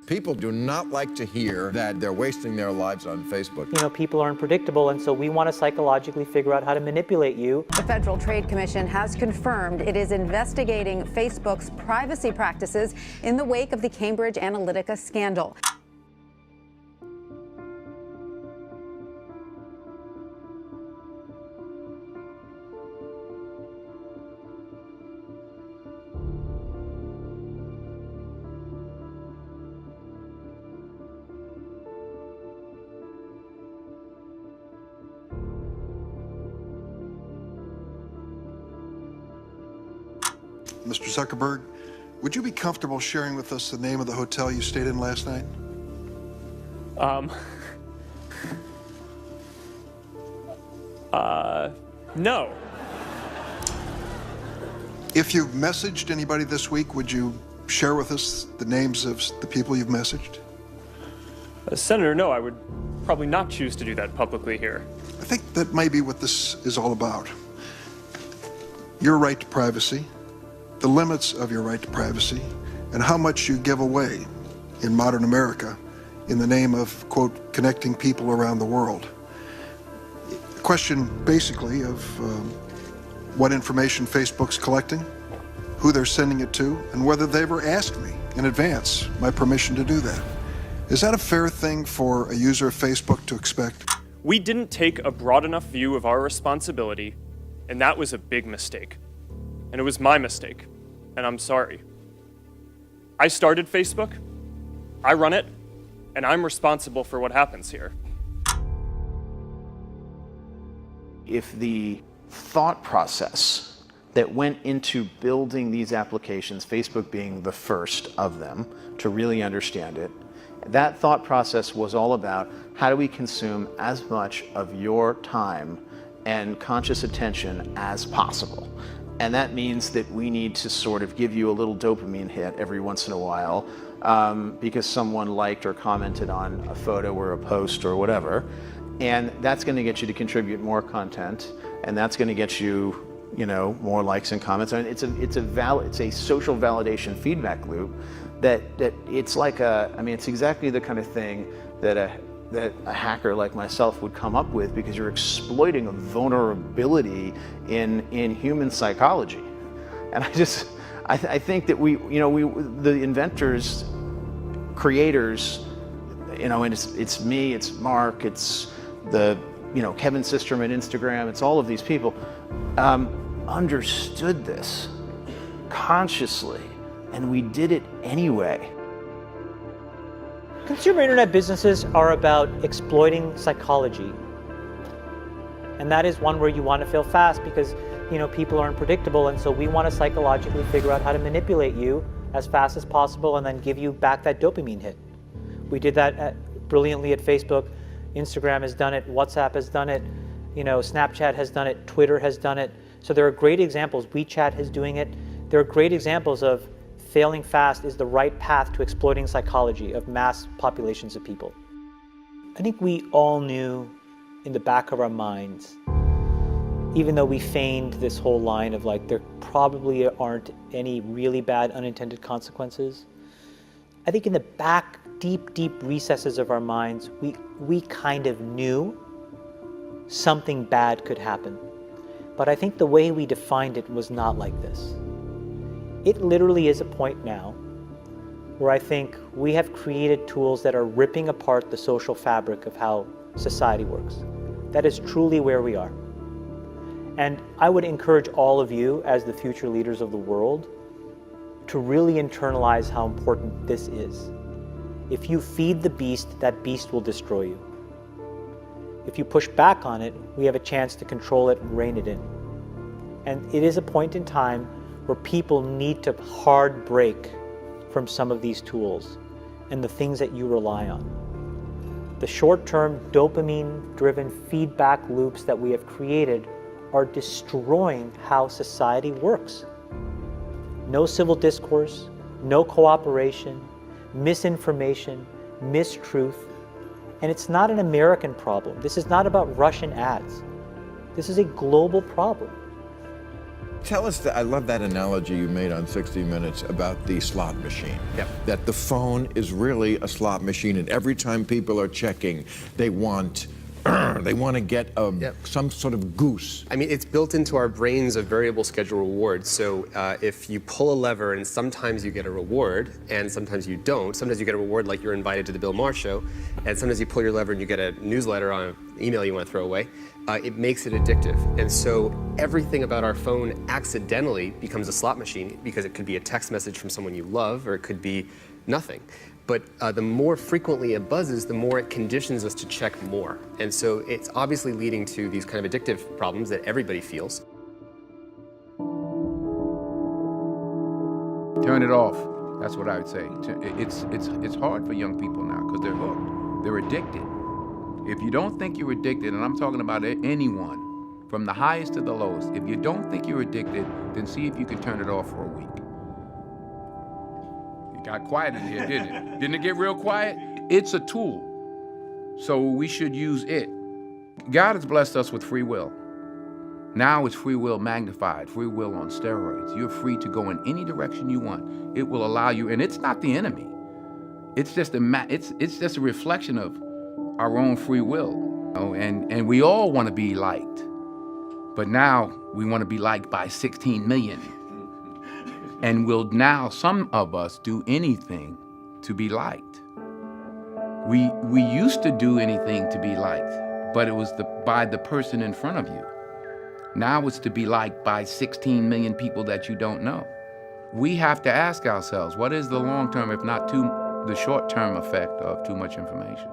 People do not like to hear that they're wasting their lives on Facebook. You know, people are unpredictable, and so we want to psychologically figure out how to manipulate you. The Federal Trade Commission has confirmed it is investigating Facebook's privacy practices in the wake of the Cambridge Analytica scandal. Mr. Zuckerberg, would you be comfortable sharing with us the name of the hotel you stayed in last night? No. If you've messaged anybody this week, would you share with us the names of the people you've messaged? Senator, no, I would probably not choose to do that publicly here. I think that may be what this is all about. Your right to privacy, the limits of your right to privacy, and how much you give away in modern America in the name of, quote, connecting people around the world. A question basically of what information Facebook's collecting, who they're sending it to, and whether they ever asked me in advance my permission to do that. Is that a fair thing for a user of Facebook to expect? We didn't take a broad enough view of our responsibility, and that was a big mistake. And it was my mistake, and I'm sorry. I started Facebook, I run it, and I'm responsible for what happens here. If the thought process that went into building these applications, Facebook being the first of them to really understand it, that thought process was all about how do we consume as much of your time and conscious attention as possible. And that means that we need to sort of give you a little dopamine hit every once in a while because someone liked or commented on a photo or a post or whatever. And that's going to get you to contribute more content, and that's going to get you, you know, more likes and comments. I mean, it's a social validation feedback loop that it's like it's exactly the kind of thing that a hacker like myself would come up with, because you're exploiting a vulnerability in human psychology. And I think that the inventors, creators, you know, and it's me, it's Mark, it's Kevin Systrom at Instagram, it's all of these people, understood this consciously, and we did it anyway. Consumer internet businesses are about exploiting psychology. And that is one where you want to fail fast because, you know, people are unpredictable, and so we want to psychologically figure out how to manipulate you as fast as possible and then give you back that dopamine hit. We did that brilliantly at Facebook. Instagram has done it, WhatsApp has done it, you know, Snapchat has done it, Twitter has done it. So there are great examples. WeChat is doing it. There are great examples of failing fast is the right path to exploiting psychology of mass populations of people. I think we all knew in the back of our minds, even though we feigned this whole line of like, there probably aren't any really bad unintended consequences. I think in the back, deep recesses of our minds, we kind of knew something bad could happen. But I think the way we defined it was not like this. It literally is a point now where I think we have created tools that are ripping apart the social fabric of how society works. That is truly where we are. And I would encourage all of you as the future leaders of the world to really internalize how important this is. If you feed the beast, that beast will destroy you. If you push back on it, we have a chance to control it and rein it in. And it is a point in time where people need to hard break from some of these tools and the things that you rely on. The short-term dopamine-driven feedback loops that we have created are destroying how society works. No civil discourse, no cooperation, misinformation, mistruth. And it's not an American problem. This is not about Russian ads. This is a global problem. Tell us that, I love that analogy you made on 60 Minutes about the slot machine. Yep. That the phone is really a slot machine, and every time people are checking, they want to get some sort of goose. I mean, it's built into our brains a variable schedule reward. So if you pull a lever and sometimes you get a reward and sometimes you don't, sometimes you get a reward like you're invited to the Bill Maher show, and sometimes you pull your lever and you get a newsletter on an email you want to throw away, it makes it addictive. And so everything about our phone accidentally becomes a slot machine because it could be a text message from someone you love or it could be nothing. But the more frequently it buzzes, the more it conditions us to check more. And so it's obviously leading to these kind of addictive problems that everybody feels. Turn it off. That's what I would say. It's hard for young people now because they're hooked. They're addicted. If you don't think you're addicted, and I'm talking about anyone, from the highest to the lowest, if you don't think you're addicted, then see if you can turn it off for a week. It got quiet in here, didn't it? Didn't it get real quiet? It's a tool, so we should use it. God has blessed us with free will. Now it's free will magnified, free will on steroids. You're free to go in any direction you want. It will allow you, and it's not the enemy. It's just it's just a reflection of our own free will. You know? And we all want to be liked, but now we want to be liked by 16 million. And will now some of us do anything to be liked. We used to do anything to be liked, but it was by the person in front of you. Now it's to be liked by 16 million people that you don't know. We have to ask ourselves, what is the long-term, if not the short-term effect of too much information?